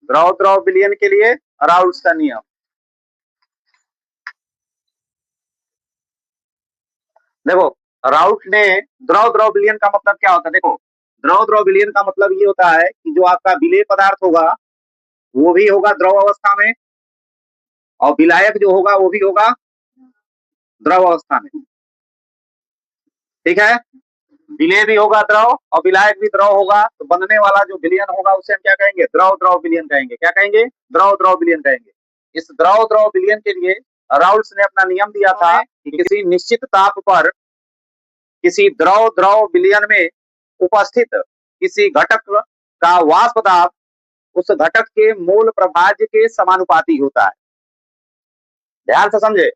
द्रव द्रव विलयन के लिए राउल्स का नियम। देखो, राउल्ट ने द्रव द्रव विलयन का मतलब क्या होता है? देखो, द्रव द्रव विलयन का मतलब ये होता है कि जो आपका विलेय पदार्थ होगा वो भी होगा द्रव अवस्था में, और विलायक जो होगा वो भी होगा द्रव अवस्था में। ठीक है, विलेय भी होगा द्रव और विलायक भी द्रव होगा, तो बनने वाला जो विलयन होगा उसे हम क्या कहेंगे? द्रव द्रव विलयन कहेंगे। क्या कहेंगे? द्रव द्रव विलयन कहेंगे। इस द्रव द्रव विलयन के लिए राउल्स ने अपना नियम दिया था कि किसी निश्चित ताप पर किसी द्रव द्रव विलयन में उपस्थित किसी घटक का वाष्प दाब उस घटक के मूल प्रभाज्य के समानुपाती होता है। ध्यान से समझे,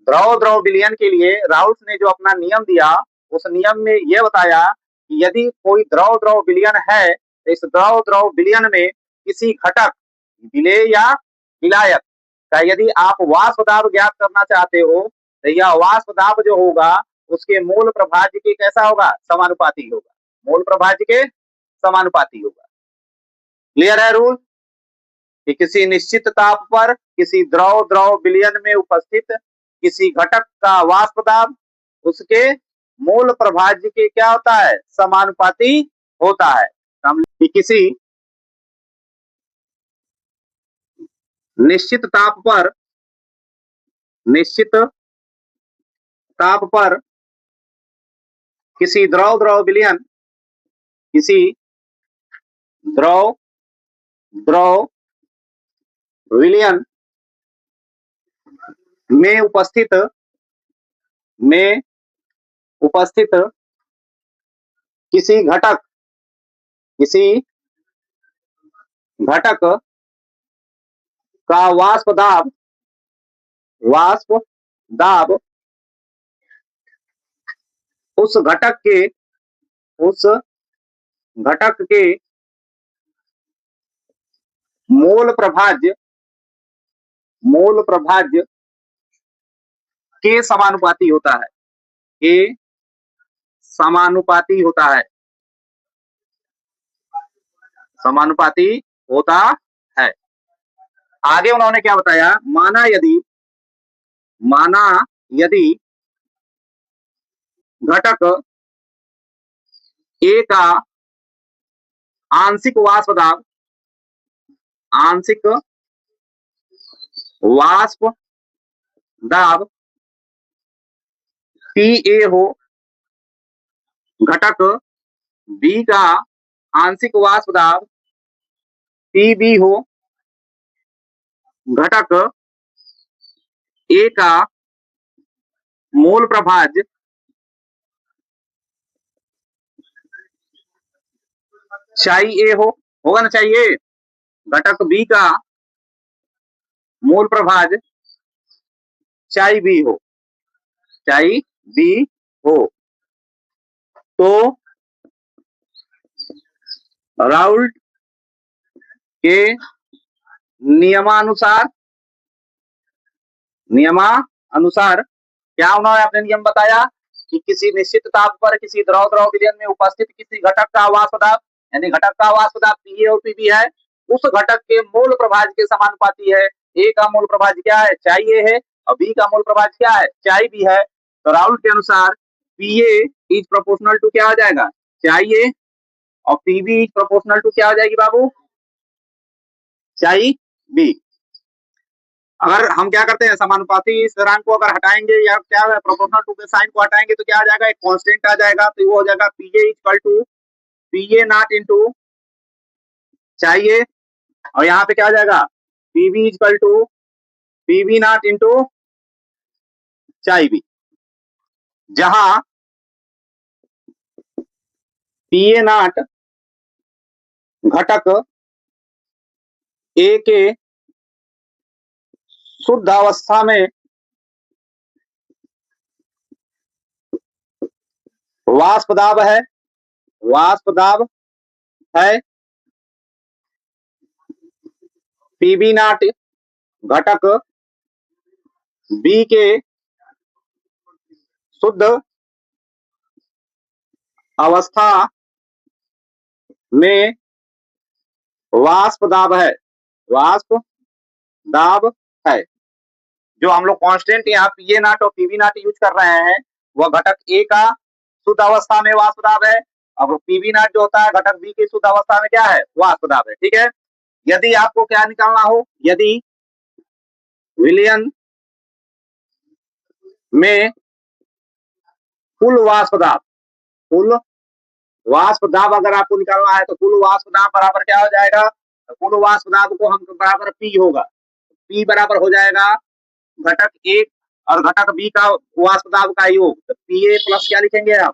द्रव द्रव विलयन के लिए राउल्स ने जो अपना नियम दिया, उस नियम में यह बताया कि यदि कोई द्रव द्रव विलयन है तो इस द्रव द्रव विलयन में किसी घटक विलेय या विलायक का यदि आप वाष्प दाब ज्ञात करना चाहते हो तो यह वाष्प दाब जो होगा उसके मूल प्रभाज्य के कैसा होगा? समानुपाती होगा। मूल प्रभाज्य के समानुपाती होगा। क्लियर है रूल? कि किसी निश्चित ताप पर किसी द्रव द्रव विलयन में उपस्थित किसी घटक का वाष्प दाब उसके मूल प्रभाज्य के क्या होता है? समानुपाती होता है। कि किसी निश्चित ताप पर किसी द्रव द्रव विलयन किसी द्रव द्रव विलयन में उपस्थित किसी घटक का वाष्प दाब उस घटक के मूल प्रभाज्य के समानुपाती होता है। के समानुपाती होता है। समानुपाती होता है। आगे उन्होंने क्या बताया? माना यदि घटक ए का आंशिक वाष्प दाब पी हो, घटक बी का आंशिक वाष्प दाब पी हो, घटक ए का मूल प्रभाज्य चाहिए होगा ना? चाहिए। घटक बी का मूल प्रभाज्य चाई बी हो तो राउल्ट के नियमानुसार क्या उन्होंने अपने नियम बताया कि किसी निश्चित ताप पर किसी द्रव द्रव विलयन में उपस्थित किसी घटक का वाष्प दाब, यानी घटक का वाष्प दाब पीए और पीबी है, उस घटक के मूल प्रभाज्य के समानुपाती है। ए का मूल प्रभाज्य क्या है? चाहिए है, और बी का मूल प्रभाज्य क्या है? चाई बी है। तो राउल्ट के अनुसार पीए इज प्रोपोर्शनल टू क्या हो जाएगा? चाहिए, और पीबी इज प्रोपोर्शनल टू क्या हो जाएगी बाबू? चाई बी। अगर हम क्या करते हैं, समानुपाती स्थिरांक को अगर हटाएंगे या क्या है प्रोपोर्शनल टू के साइन को हटाएंगे तो क्या आ जाएगा? एक कांस्टेंट आ जाएगा। तो वो हो जाएगा PA equal to PA not into चाहिए, और यहाँ पे क्या आ जाएगा? PB equal to PB not into चाहिए, जहां पीए नॉट घटक ए के शुद्ध अवस्था में वाष्प दाब है, पीबी नॉट घटक बी के शुद्ध अवस्था में वाष्प दाब है, वाष्प दाब है। जो हम लोग कांस्टेंट यहाँ पीए नॉट और पीवी नॉट यूज कर रहे हैं वह घटक ए का शुद्ध अवस्था में वाष्प दाब है, अब पीवी नॉट जो होता है घटक बी की शुद्ध अवस्था में क्या है, वाष्प दाब है। ठीक है, यदि आपको क्या निकालना हो, यदि विलयन में कुल वाष्प दाब, कुल वाष्प दाब अगर आपको निकालना है तो कुल वाष्प दाब बराबर क्या हो जाएगा, तो कुल वाष्प दाब को हम बराबर पी होगा, पी बराबर हो जाएगा घटक एक और घटक बी का वाष्प दाब का योग, तो पीए प्लस क्या लिखेंगे आप,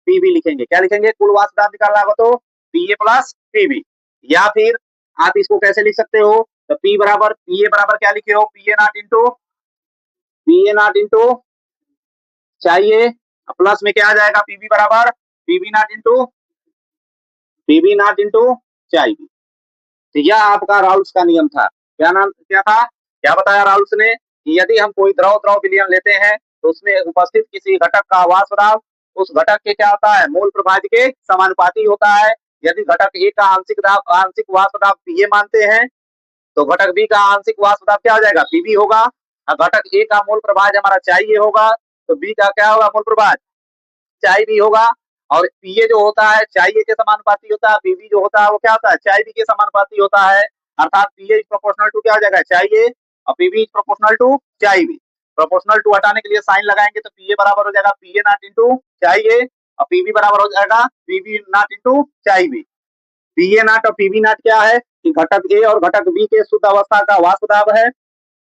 पीबी लिखेंगे। क्या लिखेंगे, कुल वाष्प दाब निकालना होगा तो पीए प्लस पीबी, या फिर आप इसको कैसे लिख सकते हो, तो पी बराबर पीए बराबर क्या लिखे हो, पीए नॉट इंटू चाहिए प्लस में क्या आ जाएगा, पीबी बराबर पीबी नॉट इंटू चाहिए। तो यह आपका राउल्स का नियम था। क्या नाम क्या था, क्या बताया राउल्स ने कि यदि हम कोई द्रव विलयन लेते हैं तो उसमें उपस्थित किसी घटक का वाष्प दाब उस घटक के क्या होता है, मूल प्रभाज्य के समानुपाती होता है। यदि घटक ए का आंशिक वाष्प दाब पीए मानते हैं तो घटक बी का आंशिक वाष्प दाब क्या हो जाएगा, पीबी होगा। और घटक ए का मूल प्रभाज्य हमारा चाहिए होगा तो बी का क्या होगा, मूल प्रभाज्य चाय भी होगा। और पीए जो होता है चाहिए के समानुपाती होता है, पीबी जो होता है वो क्या होता है, चाय भी के समानुपाती होता है। अर्थात पीए इज प्रोपोर्शनल टू क्या हो जाएगा, चाहिए, और पीबी इज प्रोपोर्शनल टू चाय भी। प्रोपोर्शनल टू हटाने के लिए साइन लगाएंगे तो पीए बराबर हो जाएगा पीए नॉट इंटू चाहिए, और पीबी बराबर हो जाएगा पीबी नॉट इंटू चाय भी। पीए नॉट और पीबी नॉट क्या है कि घटक ए और घटक बी के शुद्ध अवस्था का वाष्प दाब है।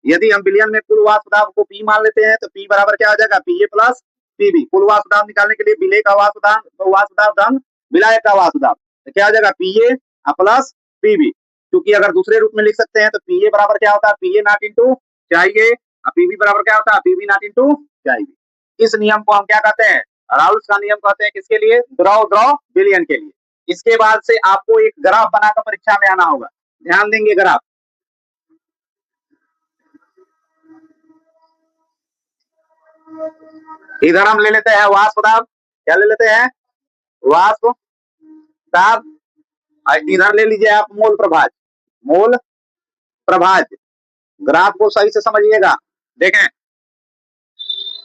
यदि हम विलयन में कुल वाष्प दाब को पी मान लेते हैं तो पी बराबर क्या हो जाएगा, पीए प्लस पीबी। कुल वाष्प दाब निकालने के लिए विलय का वाष्प दाब धन विलायक का वाष्प दाब, तो क्या हो जाएगा, पीए प्लस पीबी। क्योंकि अगर दूसरे रूप में लिख सकते हैं तो पीए बराबर क्या होता है, पीए नॉट इंटू चाहिए, और पीबी बराबर क्या होता है, पीबी नॉट इंटू चाहिए। इस नियम को हम क्या कहते हैं, राउल्स का नियम कहते हैं। किसके लिए, द्रव विलयन के लिए। इसके बाद से आपको एक ग्राफ बनाकर परीक्षा में आना होगा, ध्यान देंगे ग्राफ। इधर हम ले लेते हैं वाष्प दाब, क्या ले लेते हैं, वाष्प दाब। इधर ले लीजिए आप मूल प्रभाज्य। ग्राफ को सही से समझिएगा। देखें,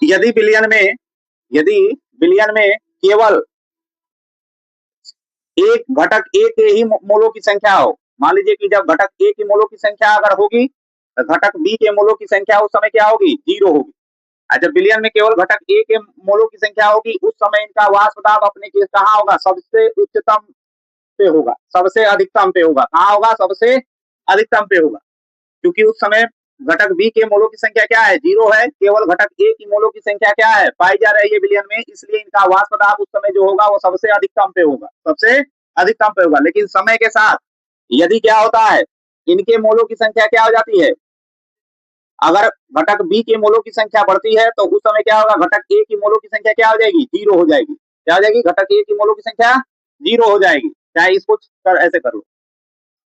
यदि विलयन में केवल एक घटक ए के ही मोलों की संख्या हो, मान लीजिए कि जब घटक ए की मोलों की संख्या अगर होगी तो घटक बी के मोलों की संख्या उस समय क्या होगी, 0 होगी। जब विलयन में केवल घटक ए के मोलों की संख्या होगी उस समय इनका वाष्प दाब अपने केस कहाँ होगा, सबसे उच्चतम पे होगा, सबसे अधिकतम पे होगा। कहाँ होगा, सबसे अधिकतम पे होगा, क्योंकि उस समय घटक बी के मोलों की संख्या क्या है, 0 है। केवल घटक ए की मोलों की संख्या क्या है, पाई जा रही है विलयन में, इसलिए इनका वाष्प दाब उस समय जो होगा वो सबसे अधिकतम पे होगा, सबसे अधिकतम पे होगा। लेकिन समय के साथ यदि क्या होता है, इनके मोलों की संख्या क्या हो जाती है, अगर घटक बी के मोलों की संख्या बढ़ती है तो उस समय क्या होगा, घटक ए की मोलों की संख्या क्या हो जाएगी, 0 हो जाएगी। क्या हो जाएगी, घटक ए की मोलों की संख्या 0 हो जाएगी। चाहे इसको ऐसे कर लो।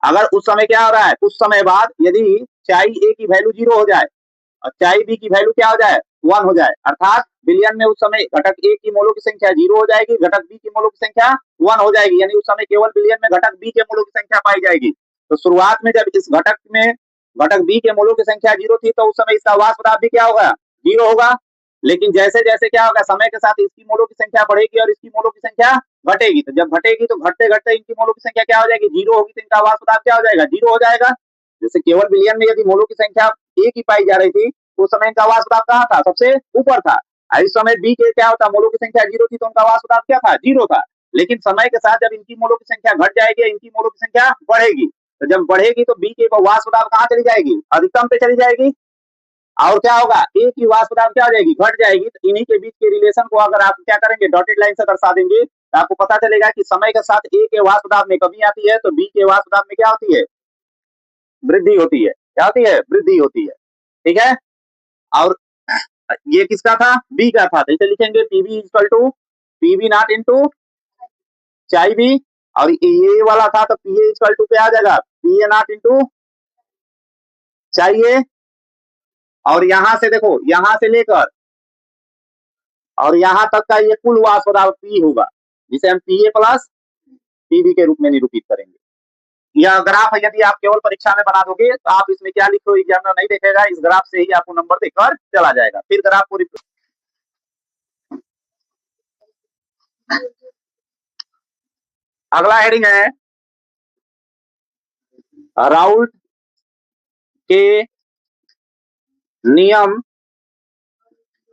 अगर उस समय क्या हो रहा है, कुछ समय बाद यदि चाई ए की वैल्यू 0 हो जाए और चाई बी की वैल्यू क्या हो जाए, 1 हो जाए, अर्थात विलयन में उस समय घटक ए की मोलों की संख्या 0 हो जाएगी, घटक बी की मोलों की संख्या 1 हो जाएगी। यानी उस समय केवल विलयन में घटक बी के मोलों की संख्या पाई जाएगी। तो शुरुआत में जब इस घटक बी के मोलों की संख्या 0 थी तो उस समय इसका वाष्प दाब भी क्या होगा, 0 होगा। लेकिन जैसे जैसे क्या होगा, समय के साथ इसकी मोलों की संख्या बढ़ेगी और इसकी मोलों की संख्या घटेगी। तो जब घटेगी तो घटते घटते इनकी मोलों की संख्या क्या हो जाएगी, 0 होगी, तो इनका वाष्प दाब क्या हो जाएगा, 0 हो जाएगा। जैसे केवल विलयन में यदि मोलों की संख्या एक ही पाई जा रही थी तो उस समय इनका वाष्प दाब कहाँ था, सबसे ऊपर था। इस समय बी के क्या होता, मोलों की संख्या 0 थी तो उनका वाष्प दाब क्या था, 0 था। लेकिन समय के साथ जब इनकी मोलों की संख्या घट जाएगी, इनकी मोलों की संख्या बढ़ेगी, तो जब बढ़ेगी तो बी के वाष्प दाब कहाँ चली जाएगी, अधिकतम पे चली जाएगी। और क्या होगा, ए की वाष्प दाब क्या हो जाएगी, घट जाएगी। तो इन्हीं के बीच के रिलेशन को अगर आप क्या करेंगे, डॉटेड लाइन से दर्शा देंगे तो आपको पता चलेगा कि समय के साथ ए के वाष्प दाब में कमी आती है तो बी के वाष्प दाब में क्या होती है, वृद्धि होती है। क्या होती है, वृद्धि होती है। ठीक है, और ये किसका था, बी का था, तो इसे लिखेंगे PB equal to PB nought into chi B, और ये वाला था तो पीए इक्वल टू क्या आ जाएगा, पीए नॉट इंटू चाहिए। और यहां से देखो, यहां से लेकर और यहां तक का ये कुल वाष्प दाब पी होगा, जिसे हम पीए प्लस पीबी के रूप में निरूपित करेंगे। यह ग्राफ यदि आप केवल परीक्षा में बना दोगे तो आप इसमें क्या लिखो एग्जामिनर नहीं देखेगा, इस ग्राफ से ही आपको नंबर देकर चला जाएगा। फिर ग्राफ को अगला हेडिंग है राउल्ट के नियम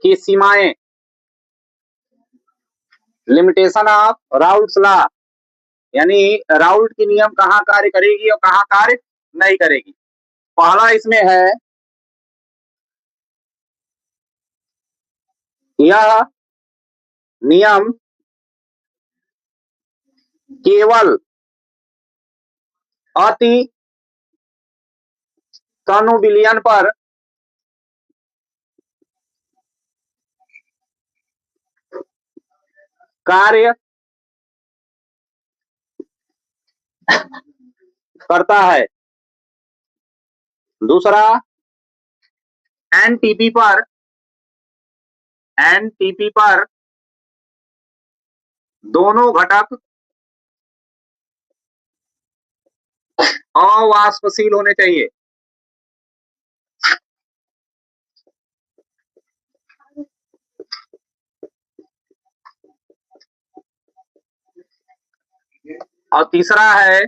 की सीमाएं, लिमिटेशन ऑफ राउल्ट्स लॉ, यानी राउल्ट की नियम कहां कार्य करेगी और कहां कार्य नहीं करेगी। पहला इसमें है यह नियम केवल अति तनु विलयन पर कार्य करता है। दूसरा एनटीपी पर दोनों घटक अवाष्पशील होने चाहिए। और तीसरा है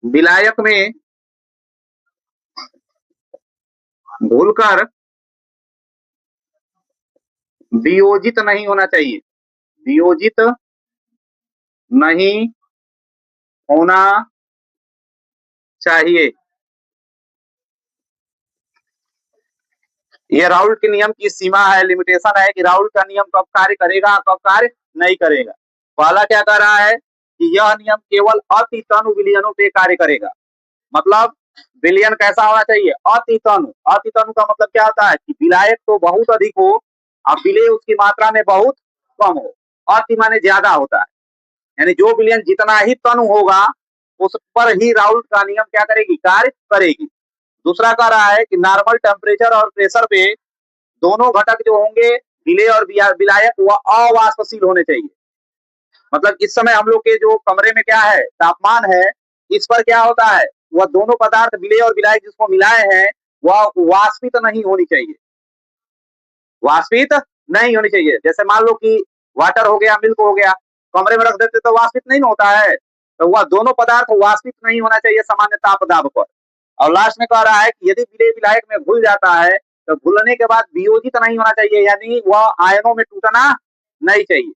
विलायक में भूलकर वियोजित नहीं होना चाहिए, वियोजित नहीं होना चाहिए। ये राउल्ट के नियम की सीमा है, लिमिटेशन है कि राउल्ट का नियम कब कार्य करेगा कब कार्य नहीं करेगा। पहला क्या कह रहा है कि यह नियम केवल अति तनु विलयनों पे कार्य करेगा। मतलब विलयन कैसा होना चाहिए, अति तनु। अति तनु का मतलब क्या होता है कि विलायक तो बहुत अधिक हो और विलय उसकी मात्रा में बहुत कम हो। अति माने ज्यादा होता है, यानी जो विलयन जितना ही तनु होगा उस पर ही राउल्ट का नियम क्या करेगी, कार्य करेगी। दूसरा कह रहा है कि नॉर्मल टेम्परेचर और प्रेशर पे दोनों घटक जो होंगे विलय और विलायक वह अवाष्पशील होने चाहिए। मतलब इस समय हम लोग के जो कमरे में क्या है, तापमान है, इस पर क्या होता है, वह दोनों पदार्थ विलय और विलायक जिसको मिलाए हैं वह वाष्पित नहीं होनी चाहिए, वाष्पित नहीं होनी चाहिए। जैसे मान लो कि वाटर हो गया, मिल्क हो गया, कमरे में रख देते तो वाष्पित नहीं होता है, तो वह दोनों पदार्थ वाष्पित नहीं होना चाहिए सामान्य ताप दाब पर। और लास्ट में कह रहा है कि यदि विलय विलायक में घुल जाता है तो घुलने के बाद वियोजित नहीं होना चाहिए, यानी वह आयनों में टूटना नहीं चाहिए।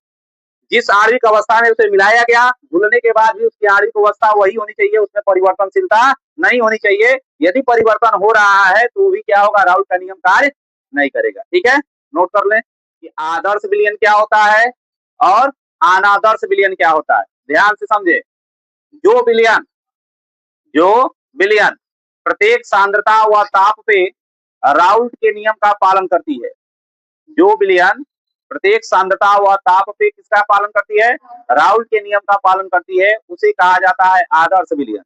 जिस आणविक अवस्था में उसे मिलाया गया घुलने के बाद भी उसकी आणविक अवस्था वही होनी चाहिए, उसमें परिवर्तनशीलता नहीं होनी चाहिए। यदि परिवर्तन हो रहा है तो भी क्या होगा, राउल्ट का नियम कार्य नहीं करेगा। ठीक है, नोट कर लें कि आदर्श विलयन क्या होता है और अनादर्श विलयन क्या होता है। ध्यान से समझे। जो विलयन प्रत्येक सांद्रता व ताप पे राउल्ट के नियम का पालन करती है, जो विलयन प्रत्येक सांद्रता व ताप पे किसका पालन करती है, राउल्ट के नियम का पालन करती है, उसे कहा जाता है आदर्श विलयन।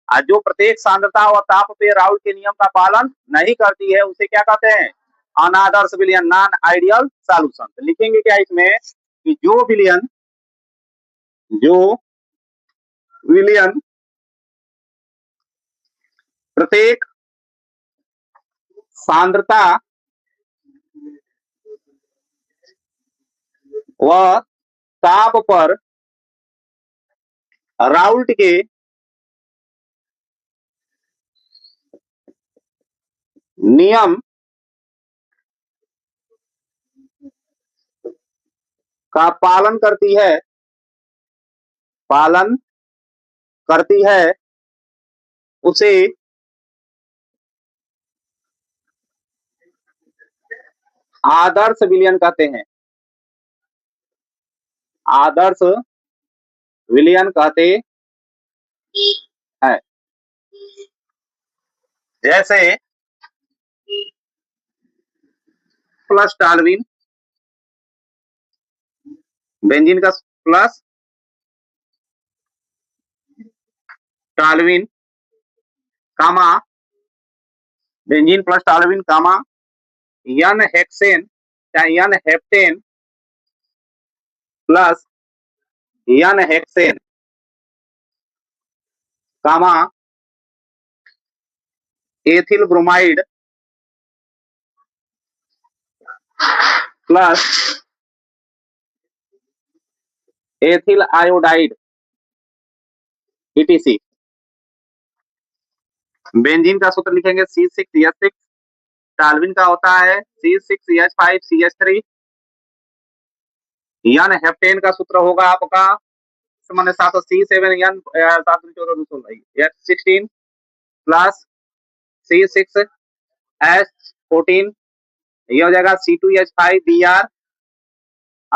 और जो प्रत्येक सांद्रता व ताप पे राउल्ट के नियम का पालन नहीं करती है उसे क्या कहते हैं, अनादर्श विलयन, नॉन आइडियल सॉल्यूशन। लिखेंगे क्या इसमें कि जो विलयन प्रत्येक सांद्रता व ताप पर राउल्ट के नियम का पालन करती है उसे आदर्श विलयन कहते हैं, आदर्श विलयन कहते हैं। जैसे प्लस टालविन, बेंजीन का plus toluene comma benzene plus toluene comma n hexane या n heptane plus n hexane comma ethyl bromide plus ethyl iodide ETC। Benzene का सूत्र लिखेंगे C6H6, टाल्विन का होता है C6H5CH3, n हेप्टेन का सूत्र होगा आपका मैंने 7C7N 714H16 प्लस C6H14, ये हो जाएगा C2H5Br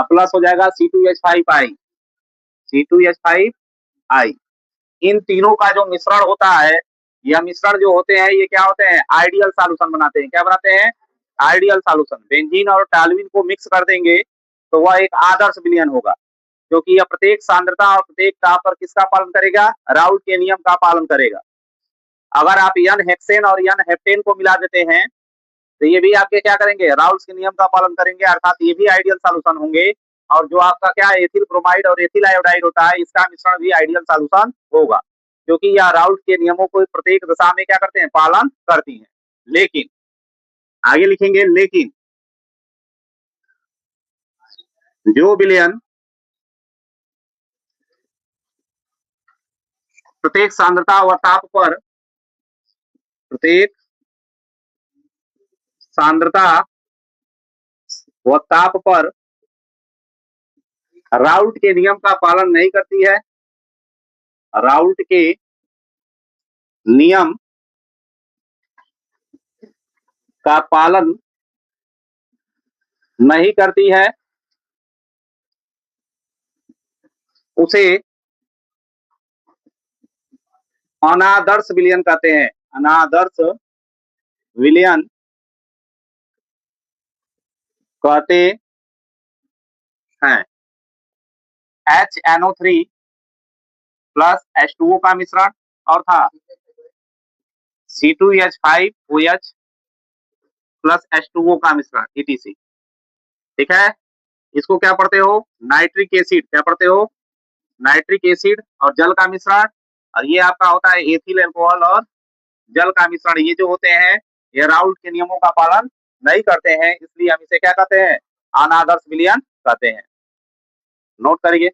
प्लस हो जाएगा C2H5I। इन तीनों का जो मिश्रण होता है, यह मिश्रण जो होते हैं ये क्या होते हैं, आइडियल सॉल्यूशन बनाते हैं। क्या बनाते हैं? Ideal solution. बेंजीन और टाल्विन को मिक्स कर देंगे तो वह एक आदर्श विलयन होगा, क्योंकि यह प्रत्येक सांद्रता और प्रत्येक ताप पर किसका पालन करेगा? राउल्ट के नियम का पालन करेगा। अगर आप n हेक्सेन और n हेप्टेन को मिला देते हैं तो ये भी आपके क्या करेंगे? राउल्ट के नियम का पालन करेंगे, अर्थात ये भी आइडियल सॉल्यूशन होंगे। और जो आपका क्या एथिल ब्रोमाइड और एथिल आयोडाइड होता है, इसका मिश्रण भी आइडियल सॉल्यूशन होगा, क्योंकि यह राउल्ट के नियमों को प्रत्येक दशा में क्या करते हैं? पालन करती हैं। लेकिन आगे लिखेंगे, लेकिन जो विलयन प्रत्येक सांद्रता व ताप पर, प्रत्येक सांद्रता व ताप पर राउल्ट के नियम का पालन नहीं करती है, राउल्ट के नियम का पालन नहीं करती है, उसे अनादर्श विलयन कहते हैं। अनादर्श विलयन कहते हैं। HNO3 प्लस H2O का मिश्रण और था C2H5OH प्लस H2O का मिश्रण ETC। ठीक है, इसको क्या पढ़ते हो? Nitric acid. क्या पढ़ते हो? नाइट्रिक एसिड और जल का मिश्रण। और ये आपका होता है एथिल अल्कोहल और जल का मिश्रण। ये जो होते हैं ये राउल्ट के नियमों का पालन नहीं करते हैं, इसलिए हम इसे क्या कहते हैं? अनादर्श विलयन कहते हैं। नोट करिए।